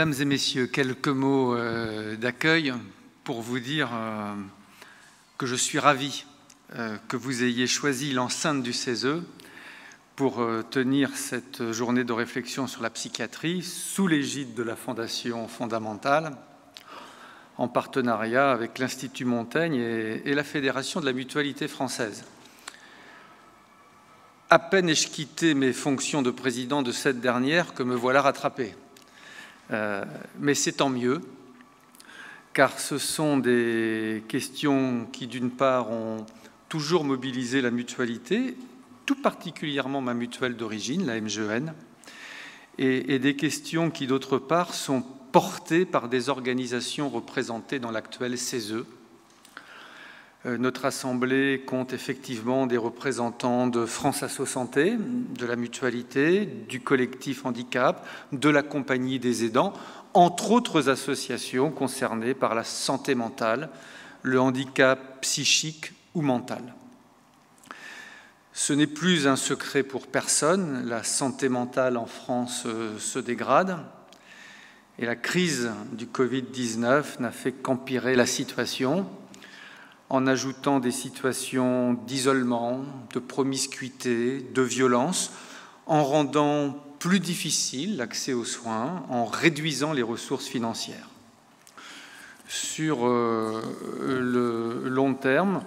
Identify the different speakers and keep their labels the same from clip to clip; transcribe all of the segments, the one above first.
Speaker 1: Mesdames et messieurs, quelques mots d'accueil pour vous dire que je suis ravi que vous ayez choisi l'enceinte du CESE pour tenir cette journée de réflexion sur la psychiatrie sous l'égide de la Fondation Fondamentale, en partenariat avec l'Institut Montaigne et la Fédération de la Mutualité française. À peine ai-je quitté mes fonctions de président de cette dernière que me voilà rattrapé. Mais c'est tant mieux, car ce sont des questions qui, d'une part, ont toujours mobilisé la mutualité, tout particulièrement ma mutuelle d'origine, la MGEN, et des questions qui, d'autre part, sont portées par des organisations représentées dans l'actuel CESE. Notre Assemblée compte effectivement des représentants de France Asso Santé, de la mutualité, du collectif handicap, de la Compagnie des aidants, entre autres associations concernées par la santé mentale, le handicap psychique ou mental. Ce n'est plus un secret pour personne, la santé mentale en France se dégrade et la crise du Covid-19 n'a fait qu'empirer la situation, en ajoutant des situations d'isolement, de promiscuité, de violence, en rendant plus difficile l'accès aux soins, en réduisant les ressources financières. Sur le long terme,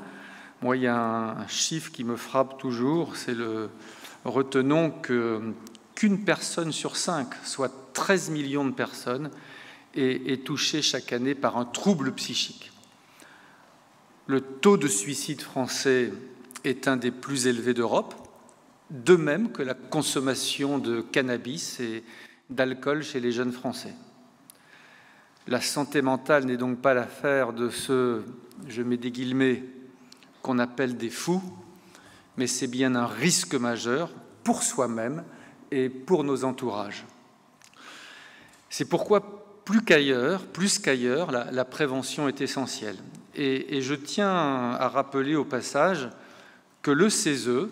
Speaker 1: moi, il y a un chiffre qui me frappe toujours, c'est retenons qu'une personne sur 5, soit 13 millions de personnes, est touchée chaque année par un trouble psychique. Le taux de suicide français est un des plus élevés d'Europe, de même que la consommation de cannabis et d'alcool chez les jeunes Français. La santé mentale n'est donc pas l'affaire de ceux, je mets des guillemets, qu'on appelle des fous, mais c'est bien un risque majeur pour soi-même et pour nos entourages. C'est pourquoi plus qu'ailleurs, la prévention est essentielle. Et je tiens à rappeler au passage que le CESE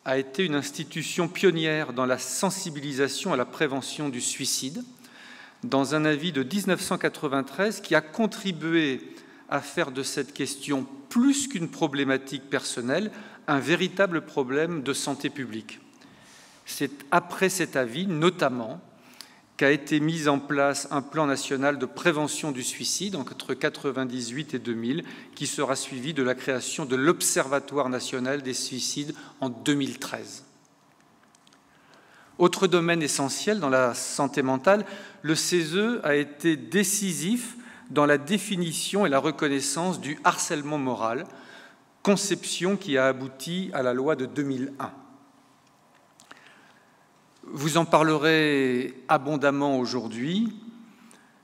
Speaker 1: a été une institution pionnière dans la sensibilisation à la prévention du suicide, dans un avis de 1993 qui a contribué à faire de cette question, plus qu'une problématique personnelle, un véritable problème de santé publique. C'est après cet avis, notamment, qu'a été mis en place un plan national de prévention du suicide entre 1998 et 2000, qui sera suivi de la création de l'Observatoire national des suicides en 2013. Autre domaine essentiel dans la santé mentale, le CESE a été décisif dans la définition et la reconnaissance du harcèlement moral, conception qui a abouti à la loi de 2001. Vous en parlerez abondamment aujourd'hui.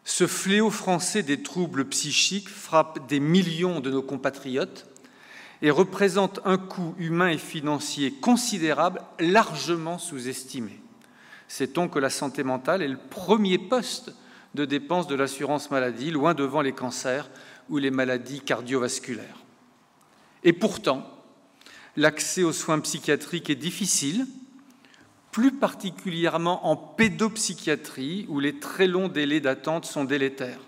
Speaker 1: Ce fléau français des troubles psychiques frappe des millions de nos compatriotes et représente un coût humain et financier considérable, largement sous-estimé. Sait-on que la santé mentale est le premier poste de dépenses de l'assurance maladie, loin devant les cancers ou les maladies cardiovasculaires. Et pourtant, l'accès aux soins psychiatriques est difficile, plus particulièrement en pédopsychiatrie, où les très longs délais d'attente sont délétères.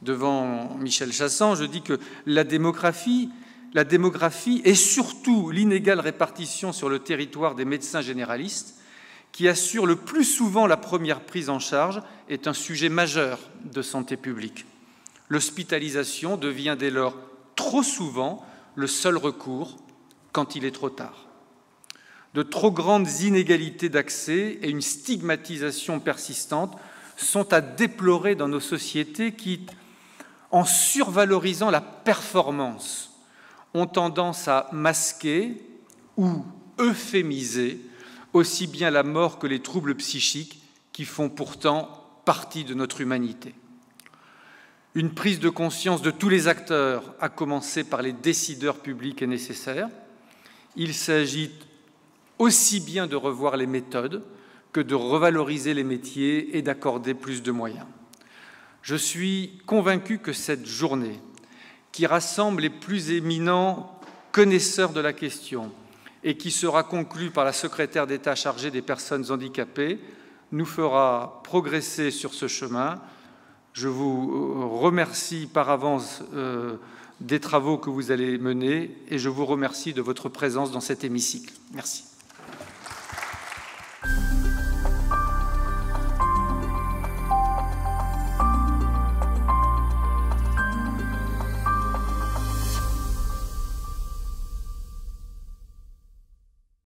Speaker 1: Devant Michel Chassan, je dis que la démographie et surtout l'inégale répartition sur le territoire des médecins généralistes, qui assurent le plus souvent la première prise en charge, est un sujet majeur de santé publique. L'hospitalisation devient dès lors trop souvent le seul recours quand il est trop tard. De trop grandes inégalités d'accès et une stigmatisation persistante sont à déplorer dans nos sociétés qui, en survalorisant la performance, ont tendance à masquer ou euphémiser aussi bien la mort que les troubles psychiques qui font pourtant partie de notre humanité. Une prise de conscience de tous les acteurs, à commencer par les décideurs publics, est nécessaire. Il s'agit aussi bien de revoir les méthodes que de revaloriser les métiers et d'accorder plus de moyens. Je suis convaincu que cette journée, qui rassemble les plus éminents connaisseurs de la question et qui sera conclue par la secrétaire d'État chargée des personnes handicapées, nous fera progresser sur ce chemin. Je vous remercie par avance des travaux que vous allez mener et je vous remercie de votre présence dans cet hémicycle. Merci.